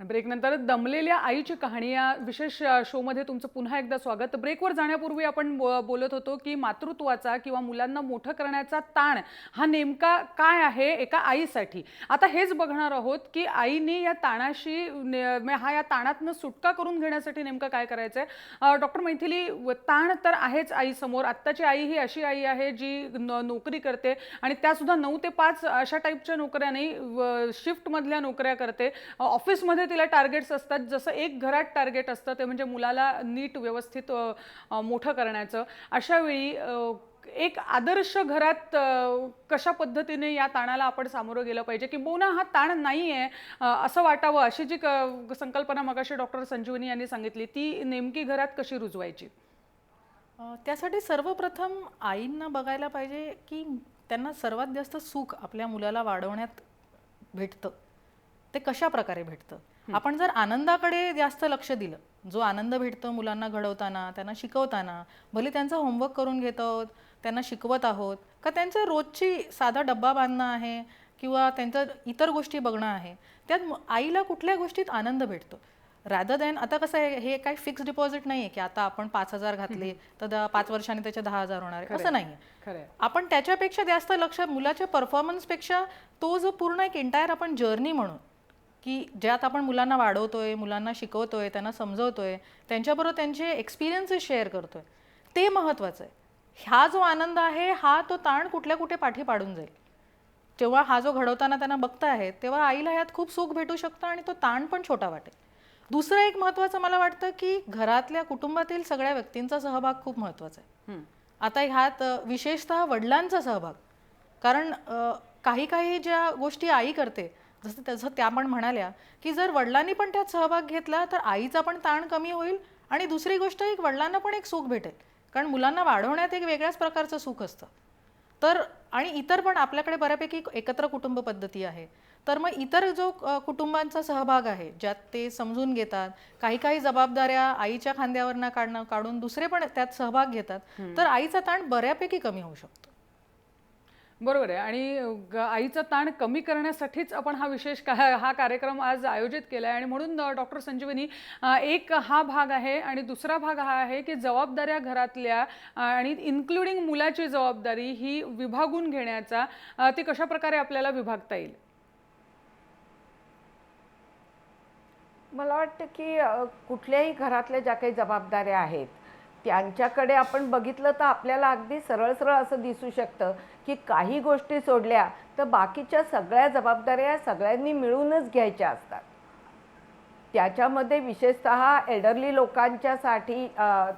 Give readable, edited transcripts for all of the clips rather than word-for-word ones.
ब्रेकनंतर दमलेल्या आईची कहाणी या विशेष शोमध्ये तुमचं पुन्हा एकदा स्वागत। ब्रेकवर जाण्यापूर्वी आपण बोलत होतो की मातृत्वाचा किंवा मुलांना मोठं करण्याचा ताण हा नेमका काय आहे एका आईसाठी। आता हेच बघणार आहोत की आईने या ताणाशी या ताणातनं सुटका करून घेण्यासाठी नेमकं काय करायचंय। डॉक्टर मैथिली, ताण तर आहेच आईसमोर। आत्ताची आई ही अशी आई आहे जी नोकरी करते आणि त्या सुद्धा 9 ते 5 अशा टाईपच्या नोकऱ्या नाही, शिफ्टमधल्या नोकऱ्या करते। ऑफिसमध्ये तिला टार्गेट्स असतात, जसं एक घरात टार्गेट असतं ते म्हणजे मुलाला नीट व्यवस्थित मोठं करण्याचं। अशा वेळी एक आदर्श घरात कशा पद्धतीने या ताणाला आपण सामोरं गेलं पाहिजे, किंबहुना हा ताण नाही आहे असं वाटावं, अशी जी संकल्पना मगाशी डॉक्टर संजीवनी यांनी सांगितली ती नेमकी घरात कशी रुजवायची? त्यासाठी सर्वप्रथम आईंना बघायला पाहिजे की त्यांना सर्वात जास्त सुख आपल्या मुलाला वाढवण्यात भेटतं ते कशा प्रकारे भेटतं। आपण जर आनंदाकडे जास्त लक्ष दिलं, जो आनंद भेटतो मुलांना घडवताना, त्यांना शिकवताना, भले त्यांचा होमवर्क करून घेत आहोत, त्यांना शिकवत आहोत का त्यांचं रोजची साधा डब्बा बांधणं आहे किंवा त्यांचं इतर गोष्टी बघणं आहे, त्यात आईला कुठल्या गोष्टीत आनंद भेटतो रादर दॅन आता कसं आहे, हे काही फिक्स डिपॉझिट नाही आहे की आता आपण 5,000 घातले तर 5 वर्षांनी त्याचे 10,000 होणार आहे, असं नाही आहे। आपण त्याच्यापेक्षा जास्त लक्ष मुलाच्या परफॉर्मन्सपेक्षा तो जो पूर्ण एक एंटायर आपण जर्नी म्हणून की ज्यात आपण मुलांना वाढवतोय, मुलांना शिकवतोय, त्यांना समजवतोय, त्यांच्याबरोबर त्यांचे एक्सपिरियन्सेस शेअर करतोय, ते महत्त्वाचं आहे। हा जो आनंद आहे हा तो ताण कुठल्या कुठे पाठी पाडून जाईल। जेव्हा हा जो घडवताना त्यांना बघतायत तेव्हा आईला ह्यात खूप सुख भेटू शकतं आणि तो ताण पण छोटा वाटेल। दुसरं एक महत्त्वाचं मला वाटतं की घरातल्या कुटुंबातील सगळ्या व्यक्तींचा सहभाग खूप महत्त्वाचा आहे। आता ह्यात विशेषतः वडिलांचा सहभाग, कारण काही काही ज्या गोष्टी आई करते जसं त्या पण म्हणाल्या की जर वडिलांनी पण त्यात सहभाग घेतला तर आईचा पण ताण कमी होईल आणि दुसरी गोष्ट एक वडिलांना पण एक सुख भेटेल, कारण मुलांना वाढवण्यात एक वेगळ्याच प्रकारचं सुख असतं। तर आणि इतर पण आपल्याकडे बऱ्यापैकी एकत्र कुटुंब पद्धती आहे, तर मग इतर जो कुटुंबांचा सहभाग आहे ज्यात ते समजून घेतात, काही काही जबाबदाऱ्या आईच्या खांद्यावरनं काढून दुसरे पण त्यात सहभाग घेतात, तर आईचा ताण बऱ्यापैकी कमी होऊ शकतो। बरोबर आहे। आणि आईचा ताण कमी करण्यासाठीच आपण हा कार्यक्रम आज आयोजित केला आहे। आणि म्हणून डॉक्टर संजीवनी, एक हा भाग आहे आणि दुसरा भाग हा आहे की जबाबदाऱ्या घरातल्या आणि इन्क्लुडिंग मुलाची जबाबदारी ही विभागून घेण्याचा, ती कशा प्रकारे आपल्याला विभागता येईल? मला वाटतं की कुठल्याही घरातल्या ज्या काही जबाबदाऱ्या आहेत त्यांच्याकडे आपण बघितलं तर आपल्याला अगदी सरळ सरळ असं दिसू शकतं की काही गोष्टी सोडल्या तर बाकीच्या सगळ्या जबाबदाऱ्या सगळ्यांनी मिळूनच घ्यायच्या असतात। त्याच्यामध्ये विशेषतः एल्डरली लोकांच्यासाठी,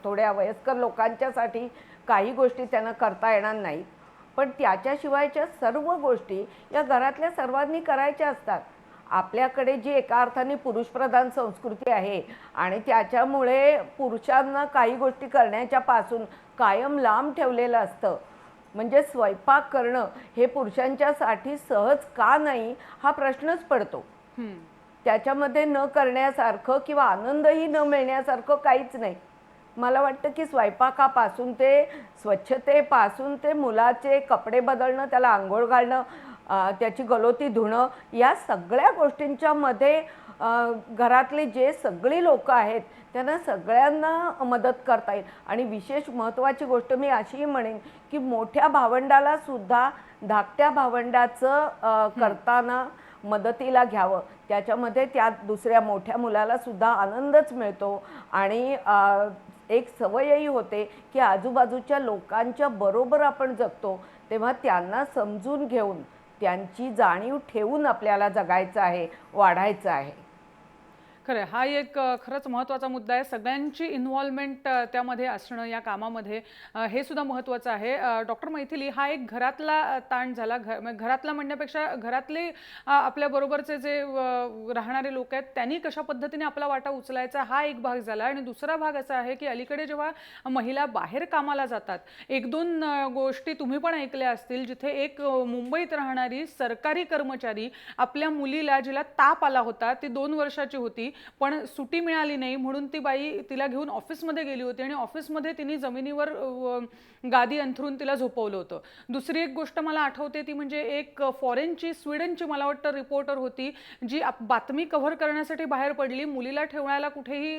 थोड्या वयस्कर लोकांच्यासाठी काही गोष्टी त्यांना करता येणार नाहीत, पण त्याच्याशिवायच्या सर्व गोष्टी या घरातल्या सर्वांनी करायच्या असतात। आपल्याकडे जी एका अर्थाने पुरुषप्रधान संस्कृती आहे आणि त्याच्यामुळे पुरुषांना काही गोष्टी करण्याच्या पासून कायम लांब ठेवलेलं असतं, म्हणजे स्वयंपाक करणं हे पुरुषांच्यासाठी सहज का नाही हा प्रश्नच पडतो। त्याच्यामध्ये न करण्यासारखं किंवा आनंदही न मिळण्यासारखं काहीच नाही। मला वाटतं की स्वयंपाकापासून ते स्वच्छतेपासून ते मुलाचे कपडे बदलणं, त्याला आंघोळ घालणं, त्याची गलोती धुणं, या सगळ्या गोष्टींच्या मध्ये घरातले जे सगळी लोक आहेत त्यांना सगळ्यांना मदत करता येईल। आणि विशेष महत्त्वाची गोष्ट मी अशीही म्हणेन की मोठ्या भावंडाला सुद्धा धाकट्या भावंडाचं करताना मदतीला घ्यावं, त्याच्यामध्ये त्या दुसऱ्या मोठ्या मुलाला सुद्धा आनंदच मिळतो आणि एक सवयही होते की आजूबाजूच्या लोकांच्या बरोबर आपण जगतो, तेव्हा त्यांना समजून घेऊन त्यांची जाणीव ठेवून आपल्याला जगायचं आहे, वाढायचं आहे। खरं, हा एक खरंच महत्त्वाचा मुद्दा आहे। सगळ्यांची इन्व्हॉल्वमेंट त्यामध्ये असणं या कामामध्ये, हे सुद्धा महत्त्वाचं आहे। डॉक्टर मैथिली, हा एक घरातला ताण झाला। घरातला म्हणण्यापेक्षा घरातले आपल्याबरोबरचे जे राहणारे लोक आहेत त्यांनी कशा पद्धतीने आपला वाटा उचलायचा हा एक भाग झाला। आणि दुसरा भाग असा आहे की अलीकडे जेव्हा महिला बाहेर कामाला जातात, एक दोन गोष्टी तुम्ही पण ऐकल्या असतील, जिथे एक मुंबईत राहणारी सरकारी कर्मचारी आपल्या मुलीला, जिला ताप आला होता, ती 2 वर्षाची होती, पण सुट्टी मिळाली नाही म्हणून ती बाई तिला घेऊन ऑफिसमध्ये गेली होती आणि ऑफिसमध्ये तिने जमिनीवर गादी अंथरून तिला झोपवलं होतं. दुसरी एक गोष्ट मला आठवते ती म्हणजे एक फॉरेनची स्वीडनची मला वाटतं रिपोर्टर होती जी बातमी कव्हर करण्यासाठी बाहेर पडली. मुलीला ठेवण्याला कुठेही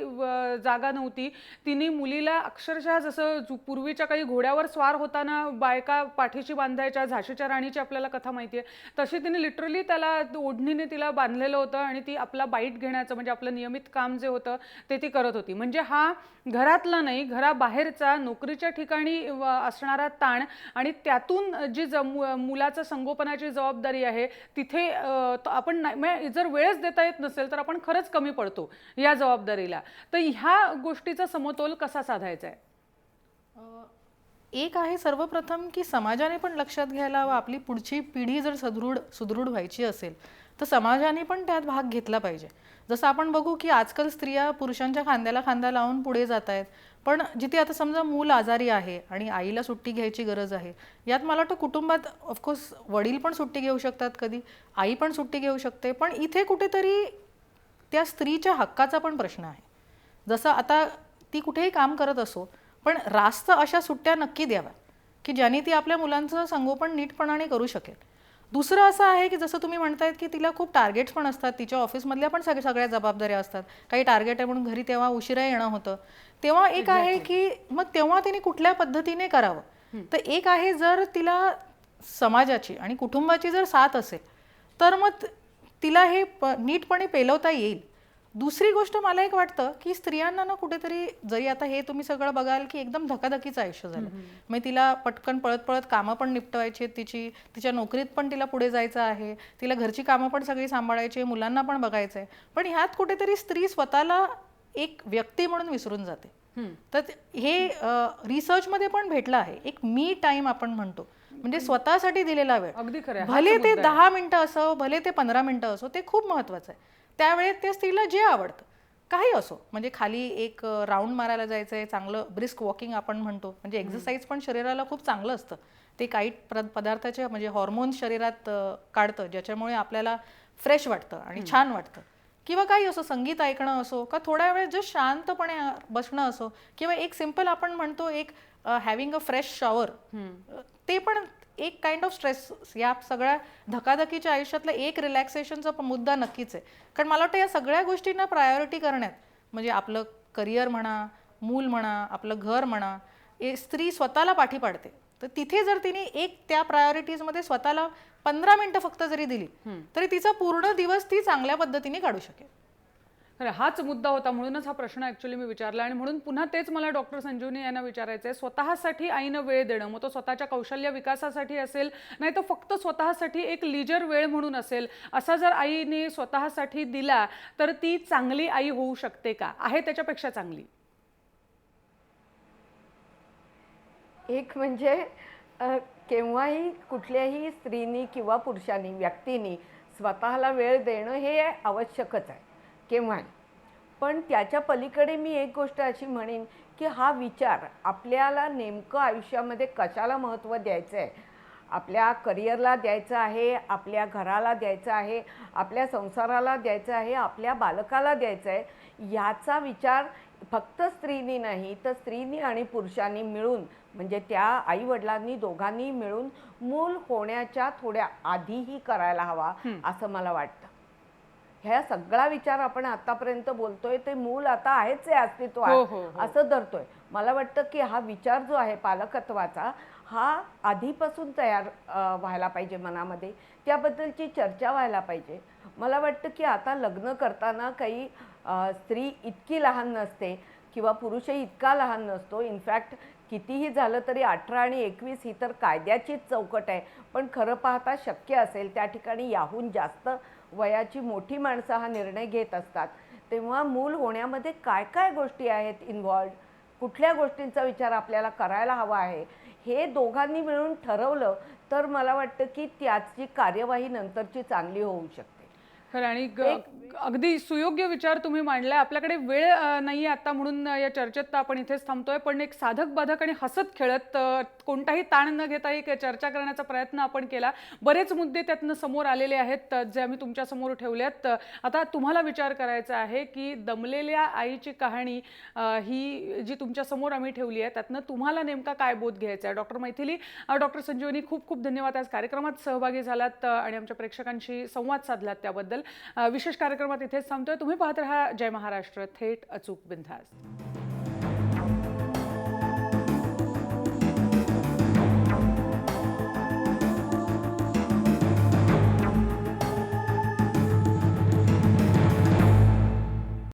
जागा नव्हती. तिने मुलीला अक्षरशः जसं पूर्वीच्या काही घोड्यावर स्वार होताना बायका पाठीशी बांधायच्या, झाशीच्या राणीची आपल्याला कथा माहिती आहे, तशी तिने लिटरली त्याला ओढणीने तिला बांधलेलं होतं आणि ती आपला बाईट घेण्याचं म्हणजे आपलं नियमित काम जे होतं ते ती करत होती. म्हणजे हा घरातला नाही, घराबाहेरचा, नोकरीच्या ठिकाणी असणारा ताण आणि त्यातून जी मुलाचं संगोपनाची जबाबदारी आहे तिथे आपण जर वेळच देता येत नसेल तर आपण खरंच कमी पडतो या जबाबदारीला. तर ह्या गोष्टीचा समतोल कसा साधायचा आहे? एक आहे सर्वप्रथम की समाजाने पण लक्षात घ्यायला हवं, आपली पुढची पिढी जर सुदृढ व्हायची असेल तर समाजाने पण त्यात भाग घेतला पाहिजे. जसं आपण बघू की आजकाल स्त्रिया पुरुषांच्या खांद्याला खांदा लावून पुढे जात आहेत, पण जिथे आता समजा मूल आजारी आहे आणि आईला सुट्टी घ्यायची गरज आहे, यात मला वाटतं कुटुंबात ऑफकोर्स वडील पण सुट्टी घेऊ शकतात, कधी आई पण सुट्टी घेऊ शकते, पण इथे कुठेतरी त्या स्त्रीच्या हक्काचा पण प्रश्न आहे. जसं आता ती कुठेही काम करत असो पण रास्त अशा सुट्ट्या नक्की द्याव्या की ज्याने ती आपल्या मुलांचं संगोपन नीटपणाने करू शकेल. दुसरं असं आहे की जसं तुम्ही म्हणतायत की तिला खूप टार्गेट्स पण असतात, तिच्या ऑफिसमधल्या पण सगळ्या जबाबदाऱ्या असतात, काही टार्गेट आहे म्हणून घरी तेव्हा उशिरा येणं होतं. तेव्हा एक आहे की मग तेव्हा तिने कुठल्या पद्धतीने करावं. तर एक आहे जर तिला समाजाची आणि कुटुंबाची जर साथ असेल तर मग तिला हे नीटपणे पेलवता येईल. दुसरी गोष्ट मला एक वाटतं की स्त्रियांना ना कुठेतरी, जरी आता हे तुम्ही सगळं बघाल की एकदम धकाधकीचं आयुष्य झालं, मग तिला पटकन पळत पळत कामं पण निपटवायची आहेत, तिच्या नोकरीत पण तिला पुढे जायचं आहे, तिला घरची कामं पण सगळी सांभाळायची, मुलांना पण बघायचं आहे, पण ह्यात कुठेतरी स्त्री स्वतःला एक व्यक्ती म्हणून विसरून जाते. तर हे रिसर्चमध्ये पण भेटलं आहे. एक मी टाइम आपण म्हणतो, म्हणजे स्वतःसाठी दिलेला वेळ, अगदी खरं, भले ते 10 मिनिटं असो, भले ते 15 मिनिटं असो, ते खूप महत्वाचं आहे. त्यावेळेत त्या स्त्रीला जे आवडतं काही असो, म्हणजे खाली एक राऊंड मारायला जायचं आहे, चांगलं ब्रिस्क वॉकिंग आपण म्हणतो, म्हणजे एक्सरसाइज पण शरीराला खूप चांगलं असतं. ते काही पदार्थाचे म्हणजे हॉर्मोन्स शरीरात काढतं, ज्याच्यामुळे आपल्याला फ्रेश वाटतं आणि छान वाटतं. किंवा काही असो, संगीत ऐकणं असो, का थोड्या वेळ जस्ट शांतपणे बसणं असो, किंवा एक सिम्पल आपण म्हणतो एक हॅव्हिंग अ फ्रेश शॉवर, ते पण एक काइंड ऑफ स्ट्रेस, या सगळ्या धकाधकीच्या आयुष्यातला एक रिलॅक्सेशनचा मुद्दा नक्कीच आहे. कारण मला वाटतं या सगळ्या गोष्टींना प्रायोरिटी करण्यात, म्हणजे आपलं करिअर म्हणा, मूल म्हणा, आपलं घर म्हणा, स्त्री स्वतःला पाठी पाडते. तर तिथे जर तिने एक त्या प्रायोरिटीजमध्ये स्वतःला 15 मिनिटं फक्त जरी दिली तरी तिचा पूर्ण दिवस ती चांगल्या पद्धतीने काढू शकेल. हाच मुद्दा होता, म्हणूनच हा प्रश्न ऍक्च्युअली मी विचारला आणि म्हणून पुन्हा तेच मला डॉक्टर संजीवनी यांना विचारायचं आहे. स्वतःसाठी आईनं वेळ देणं, मग तो स्वतःच्या कौशल्य विकासासाठी असेल, नाही तर फक्त स्वतःसाठी एक लीजर वेळ म्हणून असेल, असा जर आईने स्वतःसाठी दिला तर ती चांगली आई होऊ शकते का, आहे त्याच्यापेक्षा चांगली? एक म्हणजे केव्हाही कुठल्याही स्त्रीनी किंवा पुरुषांनी, व्यक्तींनी स्वतःला वेळ देणं हे आवश्यकच आहे केव्हाही. पण त्याच्या पलीकडे मी एक गोष्ट अशी म्हणेन की हा विचार आपल्याला नेमकं आयुष्यामध्ये कशाला महत्त्व द्यायचं आहे, आपल्या करिअरला द्यायचं आहे, आपल्या घराला द्यायचं आहे, आपल्या संसाराला द्यायचं आहे, आपल्या बालकाला द्यायचं आहे, याचा विचार फक्त स्त्रीनी नाही तर स्त्रीनी आणि पुरुषांनी मिळून, म्हणजे त्या आईवडिलांनी दोघांनी मिळून मूल होण्याच्या थोड्या आधीही करायला हवा असं मला वाटतं. ह्या सगळा विचार आपण आतापर्यंत बोलतोय ते मूल आता आहेच आहे, अस्तित्वात असं धरतोय. मला वाटतं की हा विचार जो आहे पालकत्वाचा, हा आधीपासून तयार व्हायला पाहिजे मनामध्ये, त्याबद्दलची चर्चा व्हायला पाहिजे. मला वाटतं की आता लग्न करताना काही स्त्री इतकी लहान नसते किंवा पुरुषही इतका लहान नसतो. इनफॅक्ट कितीही झालं तरी 18 आणि 21 ही तर कायद्याचीच चौकट आहे, पण खरं पाहता शक्य असेल त्या ठिकाणी याहून जास्त वयाची मोठी माणसं हा निर्णय घेत असतात. तेव्हा मूल होण्यामध्ये काय काय गोष्टी आहेत इन्व्हॉल्व्ड, कुठल्या गोष्टींचा विचार आपल्याला करायला हवा आहे, हे दोघांनी मिळून ठरवलं तर मला वाटतं की त्याची कार्यवाही नंतरची चांगली होऊ शकते. खरं. आणि अगदी सुयोग्य विचार तुम्ही मांडलाय. आपल्याकडे वेळ नाहीये आता म्हणून या चर्चेत आपण इथेच थांबतोय. पण एक साधक बाधक आणि हसत खेळत कोणताही ताण न घेता एक चर्चा करण्याचा प्रयत्न आपण केला. बरेच मुद्दे त्यातनं समोर आलेले आहेत जे आम्ही तुमच्या समोर ठेवलेत. आता तुम्हाला विचार करायचा आहे की दमलेल्या आईची कहाणी ही जी तुमच्या समोर आम्ही ठेवली आहे त्यातनं तुम्हाला नेमका काय बोध घ्यायचा आहे. डॉक्टर मैथिली, डॉक्टर संजीवनी, खूप खूप धन्यवाद. आज कार्यक्रमात सहभागी झालात आणि आमच्या प्रेक्षकांशी संवाद साधलात त्याबद्दल. विशेष कार्यक्रमात इथेच थांबतोय. तुम्ही पाहत राहा जय महाराष्ट्र, थेट अचूक बिनधास्त.